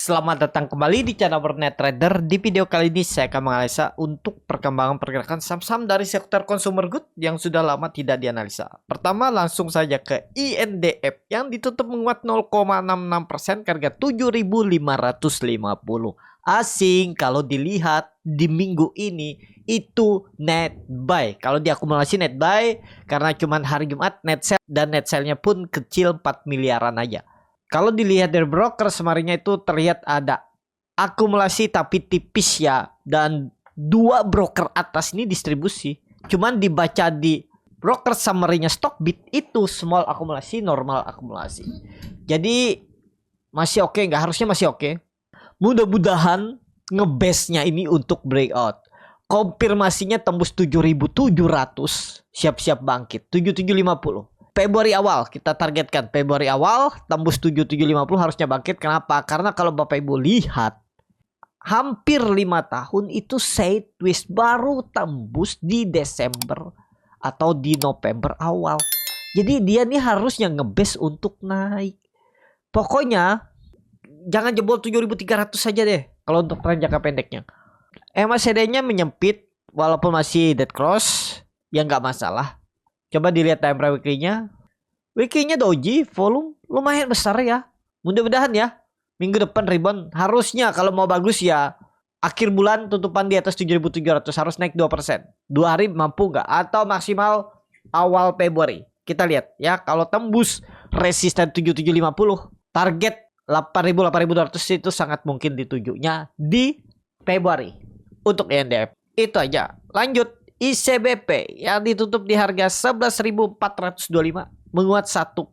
Selamat datang kembali di channel Net Trader. Di video kali ini saya akan menganalisa untuk perkembangan pergerakan saham-saham dari sektor consumer good yang sudah lama tidak dianalisa. Pertama langsung saja ke INDF yang ditutup menguat 0,66% ke harga 7.550. Asing kalau dilihat di minggu ini itu net buy. Kalau diakumulasi net buy karena cuma hari Jumat net sell dan net sell-nya pun kecil 4 miliaran aja. Kalau dilihat dari broker semarinnya itu terlihat ada akumulasi tapi tipis ya. Dan dua broker atas ini distribusi. Cuman dibaca di broker summary-nya Stockbit itu small akumulasi, normal akumulasi. Jadi masih oke, nggak harusnya masih oke. Mudah-mudahan ngebase-nya ini untuk breakout. Konfirmasinya tembus 7.700. Siap-siap bangkit. 7.750. Februari awal kita targetkan, Februari awal tembus 7750 harusnya bangkit. Kenapa? Karena kalau Bapak Ibu lihat hampir 5 tahun itu sideways, baru tembus di Desember atau di November awal. Jadi dia nih harusnya ngebase untuk naik. Pokoknya jangan jebol 7300 saja deh kalau untuk tren jangka pendeknya. MACD-nya menyempit walaupun masih dead cross, ya nggak masalah. Coba dilihat time frame weekly-nya. Weekly-nya doji, volume lumayan besar ya. Mudah-mudahan ya minggu depan rebound. Harusnya kalau mau bagus ya akhir bulan tutupan di atas 7.700 harus naik 2%. 2 hari mampu nggak? Atau maksimal awal Februari. Kita lihat ya, kalau tembus resisten 7750, target 8.200 itu sangat mungkin ditujunya di Februari untuk INDF. Itu aja. Lanjut. ICBP yang ditutup di harga 11.425 menguat 1,3%.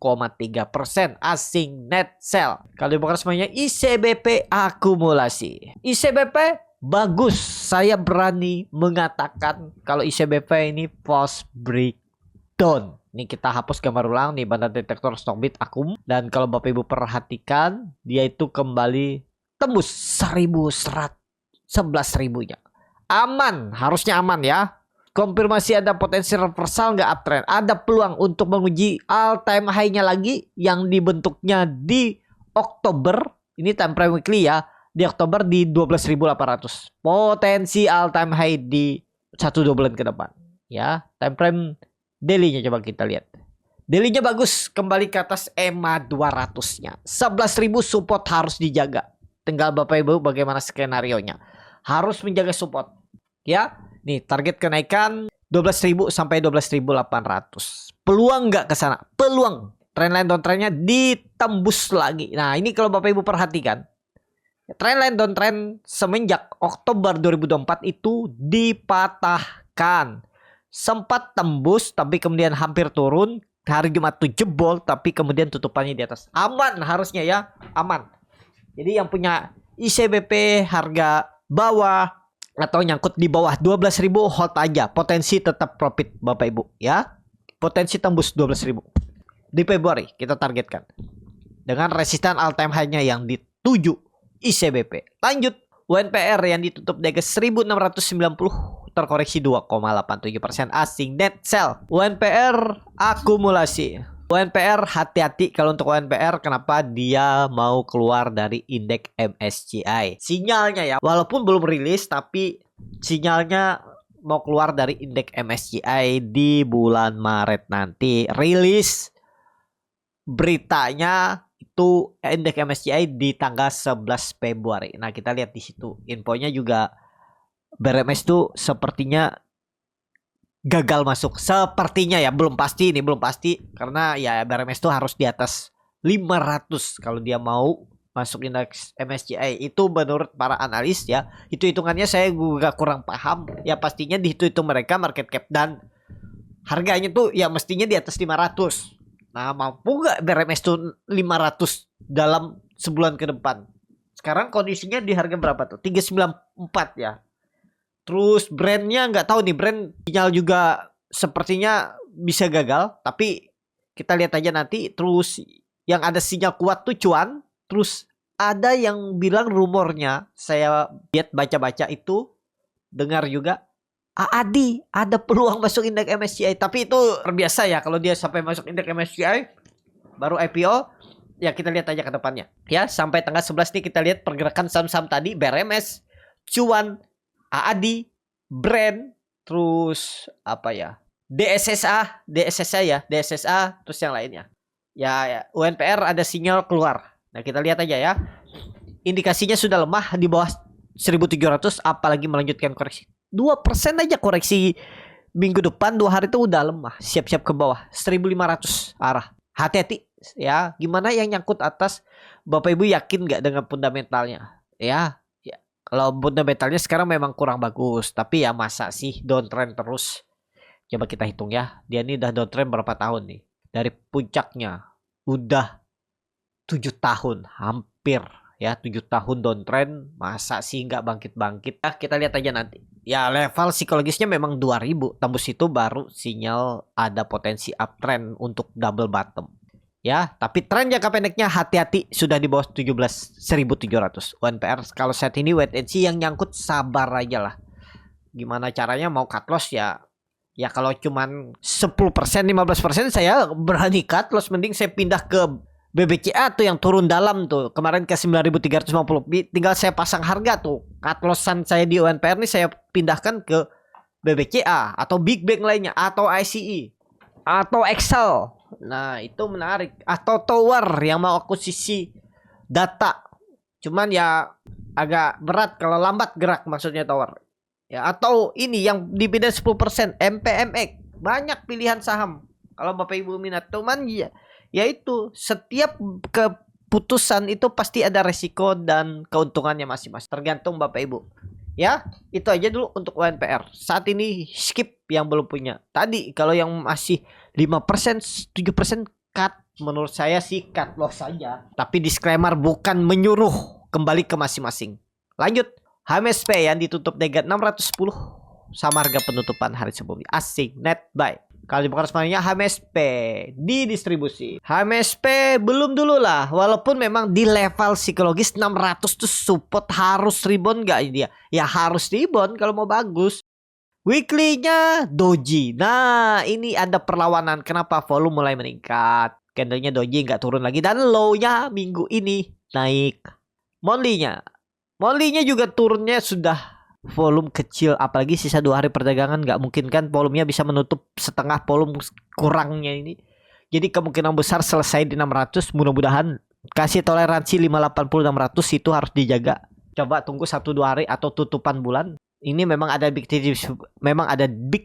Asing net sell. Kalau dibongkar semuanya ICBP akumulasi. ICBP bagus. Saya berani mengatakan kalau ICBP ini post breakdown. Ini kita hapus gambar ulang nih bandar detektor Stockbit akum. Dan kalau Bapak Ibu perhatikan dia itu kembali tembus 11.000 nya. Aman, harusnya aman ya. Konfirmasi ada potensi reversal nggak uptrend. Ada peluang untuk menguji all time high-nya lagi yang dibentuknya di Oktober. Ini time frame weekly ya. Di Oktober di 12.800. Potensi all time high di 1-2 bulan ke depan. Ya, time frame daily-nya coba kita lihat. Daily-nya bagus, kembali ke atas EMA 200-nya. 11.000 support harus dijaga. Tinggal Bapak Ibu bagaimana skenario-nya. Harus menjaga support. Ya. Nih target kenaikan 12.000 sampai 12.800. Peluang nggak ke sana? Peluang. Trendline downtrendnya ditembus lagi. Nah ini kalau Bapak Ibu perhatikan, trendline downtrend semenjak Oktober 2024 itu dipatahkan. Sempat tembus tapi kemudian hampir turun. Hari Jumat tuh jebol tapi kemudian tutupannya di atas. Aman harusnya ya, aman. Jadi yang punya ICBP harga bawah atau nyangkut di bawah 12.000 hold aja. Potensi tetap profit Bapak Ibu ya. Potensi tembus 12.000 di Februari kita targetkan. Dengan resisten all time high-nya yang di 7 ICBP. Lanjut, UNPR yang ditutup di 1.690 terkoreksi 2,87%. Asing net sell. UNPR akumulasi. UNPR hati-hati kalau untuk UNPR, kenapa dia mau keluar dari indeks MSCI. Sinyalnya ya, walaupun belum rilis tapi sinyalnya mau keluar dari indeks MSCI di bulan Maret nanti. Rilis beritanya itu indeks MSCI di tanggal 11 Februari. Nah, kita lihat di situ. Infonya juga BRMS itu sepertinya gagal masuk. Sepertinya ya, belum pasti ini, belum pasti karena ya BRMS itu harus di atas 500 kalau dia mau masuk indeks MSCI. Itu menurut para analis ya. Itu hitungannya saya juga kurang paham. Ya pastinya dihitung mereka market cap dan harganya tuh ya mestinya di atas 500. Nah, mampu nggak BRMS itu 500 dalam sebulan ke depan? Sekarang kondisinya di harga berapa tuh? 394 ya. Terus brandnya nggak tahu nih, brand sinyal juga sepertinya bisa gagal. Tapi kita lihat aja nanti. Terus yang ada sinyal kuat tuh cuan. Terus ada yang bilang rumornya, saya lihat baca-baca itu, dengar juga AADI ada peluang masuk indeks MSCI. Tapi itu terbiasa ya kalau dia sampai masuk indeks MSCI baru IPO. Ya kita lihat aja ke depannya. Ya, sampai tanggal 11 nih kita lihat pergerakan saham-saham tadi, BRMS, Cuan, AADI, Brand, terus apa ya? DSSA, terus yang lainnya. Ya, UNPR ada sinyal keluar. Nah, kita lihat aja ya. Indikasinya sudah lemah di bawah 1.700, apalagi melanjutkan koreksi. 2% aja koreksi minggu depan, 2 hari itu udah lemah. Siap-siap ke bawah. 1.500 arah. Hati-hati ya. Gimana yang nyangkut atas, Bapak Ibu yakin nggak dengan fundamentalnya? Ya, kalau fundamentalnya sekarang memang kurang bagus. Tapi ya masa sih downtrend terus? Coba kita hitung ya. Dia ini udah downtrend berapa tahun nih? Dari puncaknya udah 7 tahun hampir ya, 7 tahun downtrend, masa sih nggak bangkit-bangkit? Kita lihat aja nanti. Ya level psikologisnya memang 2000, tembus itu baru sinyal ada potensi uptrend untuk double bottom. Ya, tapi tren jangka pendeknya hati-hati sudah di bawah 17.700 UNPR. Kalau saat ini wait and see, yang nyangkut sabar aja lah. Gimana caranya mau cut loss ya? Ya kalau cuman 10%, 15% saya berani cut loss, mending saya pindah ke BBCA tuh yang turun dalam tuh. Kemarin ke 9.350. Tinggal saya pasang harga tuh. Cut lossan saya di UNPR nih saya pindahkan ke BBCA atau Big Bank lainnya atau ICE atau Excel. Nah, itu menarik. Atau Tower yang mau akuisisi data. Cuman ya agak berat kalau lambat gerak, maksudnya Tower. Ya, atau ini yang dividen 10%, MPMX. Banyak pilihan saham kalau Bapak Ibu minat. Cuman ya itu, setiap keputusan itu pasti ada resiko dan keuntungannya masing-masing. Tergantung Bapak Ibu. Ya, itu aja dulu untuk UNPR. Saat ini skip yang belum punya. Tadi kalau yang masih 5%, 7% cut. Menurut saya sih cut loss saja. Tapi disclaimer bukan menyuruh, kembali ke masing-masing. Lanjut. HMSP yang ditutup negatif 610 sama harga penutupan hari sebelumnya. Asing net buy. Kalau dibuka semuanya HMSP di distribusi. HMSP belum dulu lah. Walaupun memang di level psikologis 600 tuh support, harus rebound gak dia? Ya harus rebound kalau mau bagus. Weekly-nya doji. Nah ini ada perlawanan. Kenapa? Volume mulai meningkat. Candlenya doji nggak turun lagi. Dan low-nya minggu ini naik. Monthly-nya juga turunnya sudah volume kecil, apalagi sisa 2 hari perdagangan, nggak mungkin kan volumenya bisa menutup setengah volume kurangnya ini. Jadi kemungkinan besar selesai di 600. Mudah-mudahan kasih toleransi 580 600 itu harus dijaga. Coba tunggu 1-2 hari atau tutupan bulan. Ini memang ada big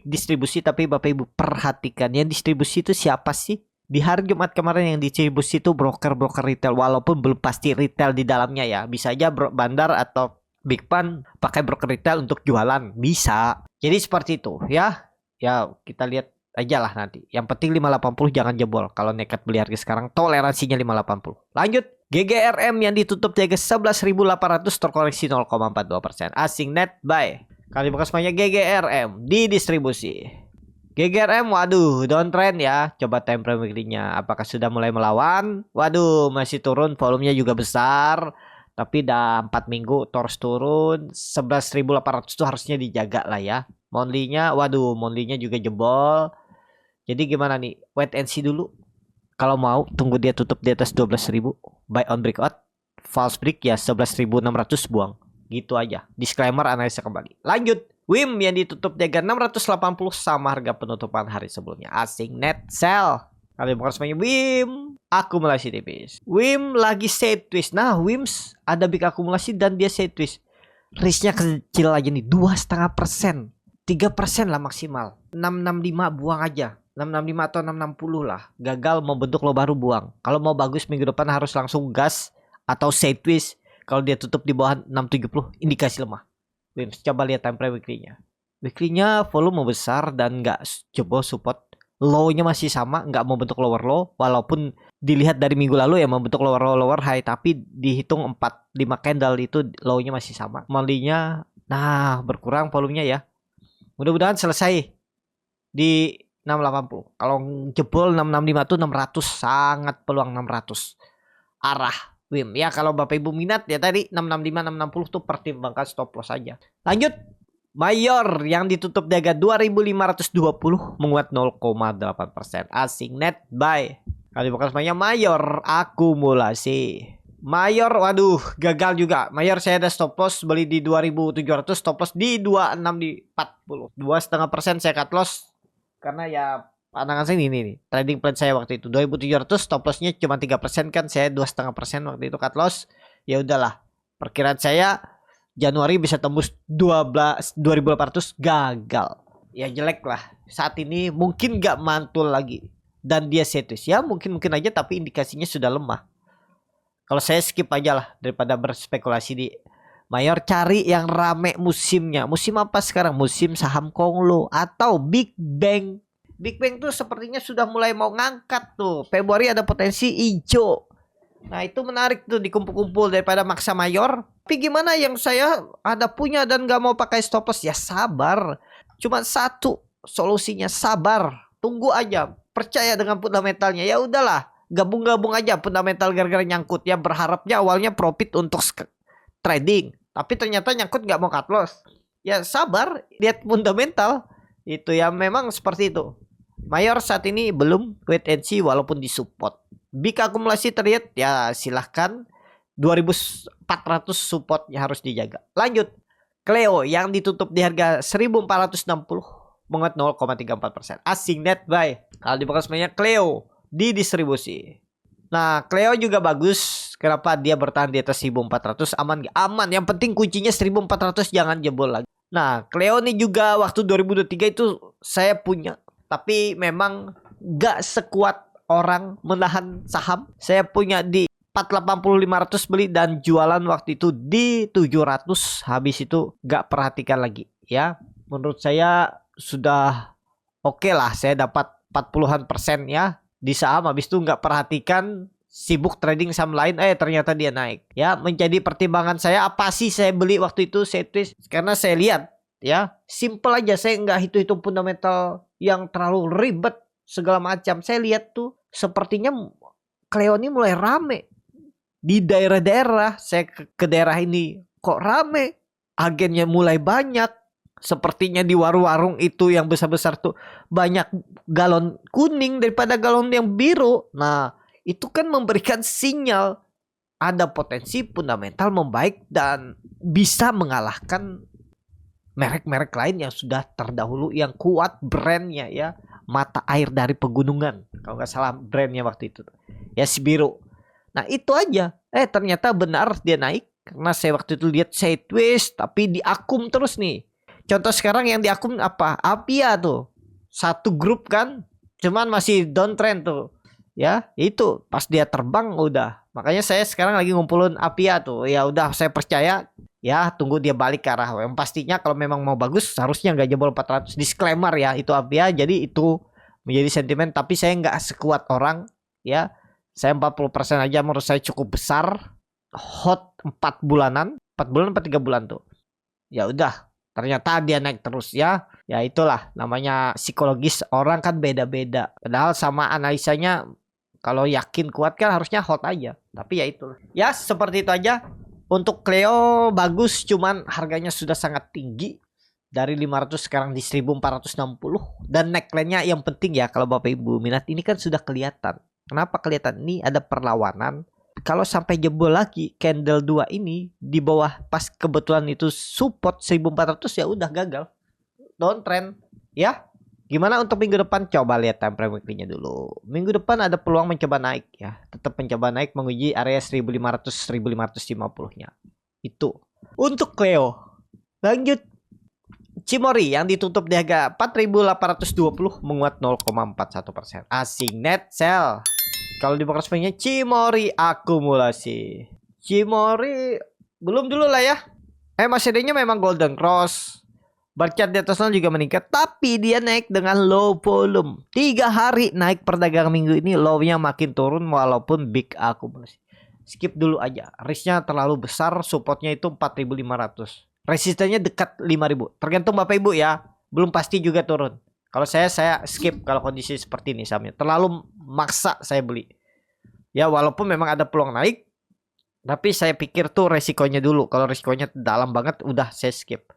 distribusi, tapi Bapak Ibu perhatikan yang distribusi itu siapa sih? Di hari Jumat kemarin yang distribusi itu broker-broker retail, walaupun belum pasti retail di dalamnya ya. Bisa aja bandar atau Big Pan pakai broker retail untuk jualan, bisa. Jadi seperti itu ya. Ya kita lihat aja lah nanti. Yang penting 580 jangan jebol. Kalau nekat beli harga sekarang, toleransinya 580. Lanjut. GGRM yang ditutup jaga 11.800, terkoreksi 0,42%. Asing net buy. Kali buka semuanya GGRM di distribusi. GGRM, waduh, downtrend ya. Coba time frame weekly-nya. Apakah sudah mulai melawan? Waduh, masih turun. Volumenya juga besar. Tapi udah 4 minggu terus turun. 11.800 itu harusnya dijaga lah ya. Monthly-nya, waduh, monthly-nya juga jebol. Jadi gimana nih? Wait and see dulu. Kalau mau, tunggu dia tutup di atas 12.000. Buy on breakout. False break ya 11.600 buang. Gitu aja. Disclaimer, analisa kembali. Lanjut. WIM yang ditutup jaga 680 sama harga penutupan hari sebelumnya. Asing net sell. Kalian bukan semuanya WIM. Akumulasi tipis. WIM lagi side twist. Nah WIM ada big akumulasi dan dia side twist. Risknya kecil aja nih. 2,5%. 3% lah maksimal. 665 buang aja. 665 atau 660 lah. Gagal membentuk lo baru buang. Kalau mau bagus minggu depan harus langsung gas atau side twist. Kalau dia tutup di bawah 670 indikasi lemah. WIMS, coba lihat time frame weekly-nya. Weekly-nya volume besar dan nggak jebol support. Low-nya masih sama, nggak membentuk lower low. Walaupun dilihat dari minggu lalu ya membentuk lower low, lower high. Tapi dihitung 4-5 candle itu low-nya masih sama. Monthly-nya, nah berkurang volumenya ya. Mudah-mudahan selesai di 680. Kalau jebol 665 tuh 600. Sangat peluang 600. Arah WIM ya, kalau Bapak Ibu minat ya tadi 665 660 tuh pertimbangkan stop loss saja. Lanjut. Mayor yang ditutup di harga 2.520 menguat 0,8%. Asing net buy. Kalau di Bokas Mania Mayor akumulasi. Mayor, waduh, gagal juga. Mayor saya ada stop loss beli di 2.700, stop loss di 26 di 40. 2,5% saya cut loss karena ya pandangan saya ini nih. Trading plan saya waktu itu 2.700, stop lossnya cuma 3% kan, saya 2,5% waktu itu cut loss. Ya udahlah. Perkiraan saya Januari bisa tembus 2.800, gagal. Ya jelek lah. Saat ini mungkin nggak mantul lagi. Dan dia sideways. Ya mungkin aja, tapi indikasinya sudah lemah. Kalau saya skip aja lah daripada berspekulasi di Mayor. Cari yang rame musimnya. Musim apa sekarang? Musim saham Konglo atau Big Bang. Big Bang tuh sepertinya sudah mulai mau ngangkat tuh. Februari ada potensi hijau. Nah itu menarik tuh dikumpul-kumpul daripada maksa Mayor. Tapi gimana yang saya ada punya dan gak mau pakai stop loss? Ya sabar. Cuma satu solusinya, sabar. Tunggu aja. Percaya dengan fundamentalnya. Ya udahlah. Gabung-gabung aja fundamental gara-gara nyangkut ya, berharapnya awalnya profit untuk trading, tapi ternyata nyangkut nggak mau cut loss. Ya sabar, lihat fundamental itu ya, memang seperti itu. Mayor saat ini belum, wait and see walaupun disupport. Big akumulasi terlihat ya silahkan, 2.400 supportnya harus dijaga. Lanjut, Cleo yang ditutup di harga 1.460 menguat 0,34%. Asing net buy. Kalau di Bokas Mania Cleo di distribusi. Nah, Cleo juga bagus. Kenapa dia bertahan di atas 1.400? Aman gak? Aman. Yang penting kuncinya 1.400, jangan jebol lagi. Nah, Cleo ini juga waktu 2023 itu saya punya. Tapi memang gak sekuat orang menahan saham. Saya punya di 480-500 beli dan jualan waktu itu di 700. Habis itu gak perhatikan lagi. Ya, menurut saya sudah oke lah. Saya dapat 40% ya di saham, habis itu nggak perhatikan, sibuk trading saham lain, ternyata dia naik. Ya, menjadi pertimbangan saya apa sih saya beli waktu itu, saya twist karena saya lihat ya, simple aja, saya nggak hitung-hitung fundamental yang terlalu ribet segala macam. Saya lihat tuh sepertinya Cleo ini mulai rame di daerah-daerah. Saya ke daerah ini kok rame, agennya mulai banyak. Sepertinya di warung-warung itu yang besar-besar tuh banyak galon kuning daripada galon yang biru. Nah, itu kan memberikan sinyal ada potensi fundamental membaik dan bisa mengalahkan merek-merek lain yang sudah terdahulu, yang kuat brandnya ya. Mata air dari pegunungan, kalau nggak salah brandnya waktu itu. Ya si biru. Nah itu aja. Ternyata benar dia naik. Karena saya waktu itu lihat sideways tapi diakum terus nih. Contoh sekarang yang diakum apa? Apia tuh. Satu grup kan. Cuman masih downtrend tuh. Ya, itu pas dia terbang udah. Makanya saya sekarang lagi ngumpulin Apia tuh. Ya udah, saya percaya ya, tunggu dia balik ke arah. Yang pastinya kalau memang mau bagus harusnya nggak jebol 400. Disclaimer ya, itu Apia. Jadi itu menjadi sentimen, tapi saya nggak sekuat orang ya. Saya 40% aja menurut saya cukup besar. Hot 4 bulanan. 4 bulan apa 3 bulan tuh. Ya udah. Ternyata dia naik terus ya. Ya itulah namanya psikologis orang kan beda-beda. Padahal sama analisanya kalau yakin kuat kan harusnya hot aja. Tapi ya itulah. Ya seperti itu aja. Untuk Cleo bagus, cuman harganya sudah sangat tinggi. Dari 500 sekarang di 1.460. Dan neckline-nya yang penting ya, kalau Bapak Ibu minat ini kan sudah kelihatan. Kenapa kelihatan? Ini ada perlawanan. Kalau sampai jebol lagi candle 2 ini di bawah, pas kebetulan itu support 1.400, ya udah gagal. Downtrend ya. Gimana untuk minggu depan? Coba lihat time frame weekly-nya dulu. Minggu depan ada peluang mencoba naik ya. Tetap mencoba naik menguji area 1.500-1.550-nya. Itu untuk Cleo. Lanjut Cimori yang ditutup di harga 4.820 menguat 0,41%. Asing net sell. Kalau di Bokas Mania Cimori akumulasi. Cimori belum dulu lah ya. Masih adanya memang golden cross. Barcat di atasnya juga meningkat, tapi dia naik dengan low volume. 3 hari naik perdagangan minggu ini, low-nya makin turun walaupun big akumulasi. Skip dulu aja. Risknya terlalu besar, supportnya itu 4.500. Resistennya dekat 5.000. Tergantung Bapak Ibu ya. Belum pasti juga turun. Kalau saya skip kalau kondisi seperti ini sahamnya. Terlalu maksa saya beli. Ya walaupun memang ada peluang naik, tapi saya pikir tuh resikonya dulu. Kalau resikonya dalam banget udah saya skip.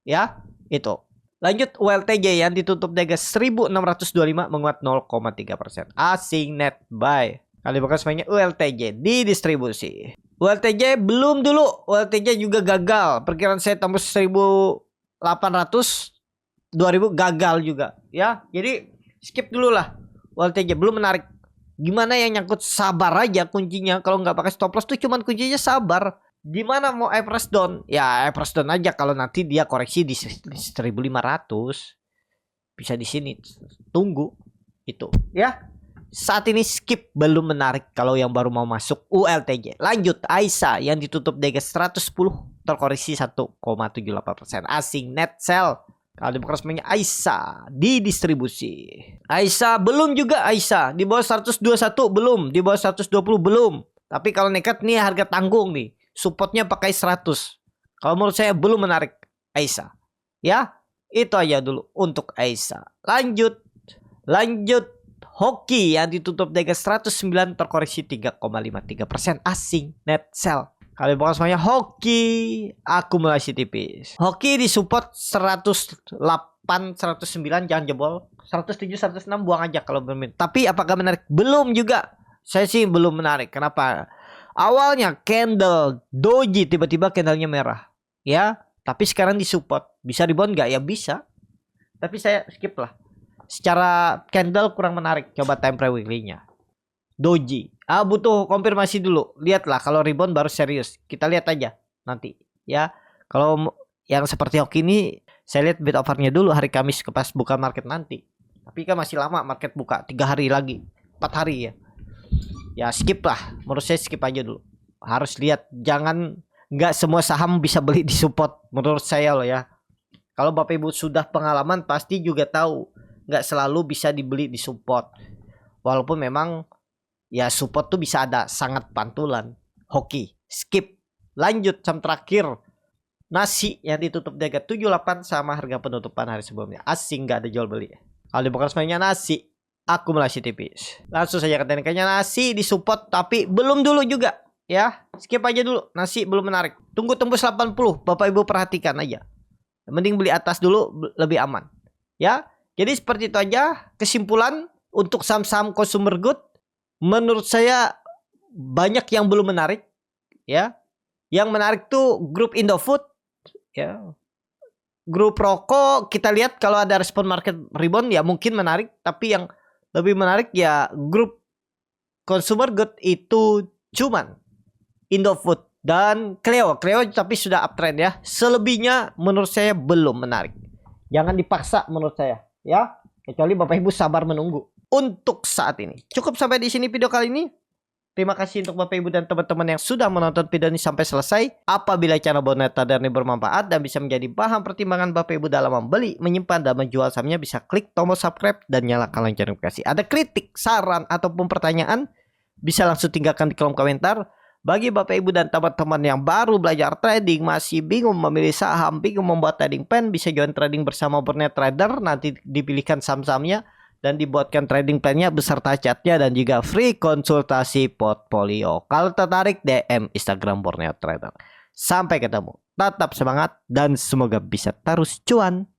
Ya, itu. Lanjut ULTJ yang ditutup di harga 1625 menguat 0,3%. Asing net buy. Kali bakal semuanya ULTJ di distribusi. ULTJ belum dulu. ULTJ juga gagal. Perkiraan saya tembus 1800, 2000 gagal juga ya. Jadi skip dulu lah. ULTJ belum menarik. Gimana yang nyangkut, sabar aja kuncinya. Kalau nggak pakai stop loss tuh cuman kuncinya sabar. Gimana mau average down? Ya average down aja kalau nanti dia koreksi di 1500. Bisa di sini. Tunggu itu ya. Saat ini skip, belum menarik kalau yang baru mau masuk ULTJ. Lanjut AISA yang ditutup di harga 110 terkoreksi 1,78%. Asing net sell. Kalau dibuka resminya AISA di distribusi. AISA belum juga, AISA di bawah 121 belum, di bawah 120 belum. Tapi kalau nekat nih harga tanggung nih. Supportnya pakai 100. Kalau menurut saya belum menarik AISA. Ya, itu aja dulu untuk AISA. Lanjut Hoki yang ditutup di harga 109 terkoreksi 3,53%. Asing net sell. Kali bukan semuanya Hoki akumulasi tipis. Hoki di support 108, 109 jangan jebol. 107, 106 buang aja kalau bermain. Tapi apakah menarik? Belum juga. Saya sih belum menarik. Kenapa? Awalnya candle doji, tiba-tiba candlenya merah. Ya, tapi sekarang di support. Bisa rebound nggak? Ya bisa. Tapi saya skip lah. Secara candle kurang menarik. Coba time frame weekly-nya. Doji. Butuh konfirmasi dulu. Lihatlah kalau rebound baru serius. Kita lihat aja nanti. Ya, kalau yang seperti Hoki ini, saya lihat bid offernya dulu hari Kamis ke pas buka market nanti. Tapi kan masih lama market buka. 3 hari lagi. 4 hari ya. Ya skip lah. Menurut saya skip aja dulu. Harus lihat. Jangan, nggak semua saham bisa beli di support. Menurut saya loh ya. Kalau Bapak Ibu sudah pengalaman pasti juga tahu. Nggak selalu bisa dibeli di support. Walaupun memang ya support tuh bisa ada sangat pantulan. Hoki. Skip. Lanjut saham terakhir. Nasi yang ditutup di harga 78 sama harga penutupan hari sebelumnya. Asing, nggak ada jual beli. Kalau dibuka semuanya nasi. Akumulasi tipis. Langsung saja ke tekniknya. Nasi di support tapi belum dulu juga ya. Skip aja dulu. Nasi belum menarik. Tunggu tembus 80. Bapak Ibu perhatikan aja. Mending beli atas dulu lebih aman. Ya. Jadi seperti itu aja kesimpulan untuk saham-saham consumer good. Menurut saya banyak yang belum menarik ya. Yang menarik tuh grup Indofood ya. Grup rokok kita lihat kalau ada respon market rebound ya mungkin menarik, tapi yang lebih menarik ya grup consumer good itu cuman Indofood dan Cleo tapi sudah uptrend ya. Selebihnya menurut saya belum menarik. Jangan dipaksa menurut saya ya. Kecuali Bapak Ibu sabar menunggu. Untuk saat ini cukup sampai di sini video kali ini. Terima kasih untuk Bapak Ibu dan teman-teman yang sudah menonton video ini sampai selesai. Apabila channel Borneo Trader ini bermanfaat dan bisa menjadi bahan pertimbangan Bapak Ibu dalam membeli, menyimpan, dan menjual sahamnya, bisa klik tombol subscribe dan nyalakan lonceng notifikasi. Ada kritik, saran, ataupun pertanyaan, bisa langsung tinggalkan di kolom komentar. Bagi Bapak Ibu dan teman-teman yang baru belajar trading, masih bingung memilih saham, bingung membuat trading plan, bisa join trading bersama Borneo Trader. Nanti dipilihkan saham-sahamnya dan dibuatkan trading plan-nya beserta chatnya dan juga free konsultasi portfolio. Kalau tertarik, DM Instagram Borneo Trader. Sampai ketemu. Tetap semangat dan semoga bisa terus cuan.